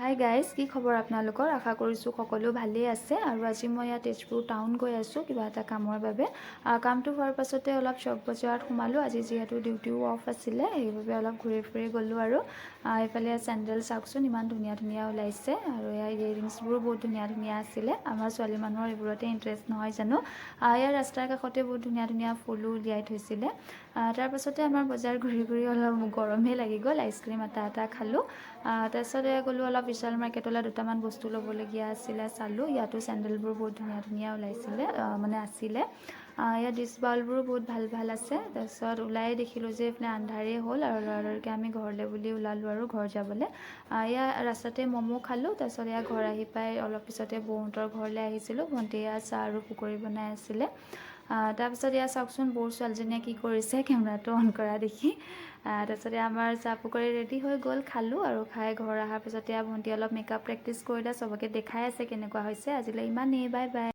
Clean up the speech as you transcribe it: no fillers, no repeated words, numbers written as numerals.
Hi guys, কি খবৰ আপোনালোকৰ? আশা কৰিছোঁ সকলো ভালেই আছে। আৰু আজি মই ইয়াত তেজপুৰ টাউন গৈ আছোঁ কিবা এটা কামৰ বাবে। কামটো হোৱাৰ পাছতে অলপ চক বজাৰত সোমালোঁ। আজি যিহেতু ডিউটিও অফ আছিলে, সেইবাবে অলপ ঘূৰি ফুৰি গ'লোঁ। আৰু এইফালে চেণ্ডেল চাওকচোন, ইমান ধুনীয়া ধুনীয়া ওলাইছে। আৰু ইয়াৰ ইয়েৰিংছবোৰো বহুত ধুনীয়া ধুনীয়া আছিলে। আমাৰ ছোৱালী মানুহৰ এইবোৰতে ইণ্টাৰেষ্ট নহয় জানো। ইয়াৰ ৰাস্তাৰ কাষতে বহুত ধুনীয়া ধুনীয়া ফুলো উলিয়াই থৈছিলে। তাৰপাছতে আমাৰ বজাৰ ঘূৰি ঘূৰি অলপ গৰমেই লাগি গ'ল। আইচক্ৰীম এটা খালোঁ। তাৰপিছতে গ'লোঁ অলপ বিশাল মাৰ্কেটলৈ, দুটামান বস্তু ল'বলগীয়া আছিলে, চালোঁ। ইয়াতো চেণ্ডেলবোৰ বহুত ধুনীয়া ধুনীয়া ওলাইছিলে, আছিলে। ইয়াত ডিছ বাউলবোৰো বহুত ভাল ভাল আছে। তাৰপিছত ওলাই দেখিলোঁ যে এইফালে আন্ধাৰেই হ'ল, আৰু লৰালৰিকৈ আমি ঘৰলৈ বুলি ওলালোঁ আৰু ঘৰ যাবলৈ। ইয়াৰ ৰাস্তাতে ম'ম' খালোঁ। তাৰপিছত ইয়াৰ ঘৰ আহি পাই অলপ পিছতে বৌহঁতৰ ঘৰলৈ আহিছিলোঁ। ভণ্টিয়ে চাহ আৰু পকৰি বনাই আছিলে। তাৰপিছত ইয়াত চাওকচোন, বৌৰ ছোৱালীজনীয়ে কি কৰিছে, কেমেৰাটো অন কৰা দেখি। তাৰপিছতে আমাৰ চাহ পকৰি ৰেডি হৈ গ'ল, খালোঁ। আৰু খাই ঘৰ অহাৰ পিছতে ভণ্টি অলপ মেকআপ প্ৰেক্টিচ কৰিলে, চবকে দেখাই আছে কেনেকুৱা হৈছে। আজিলৈ ইমানেই, বাই বাই।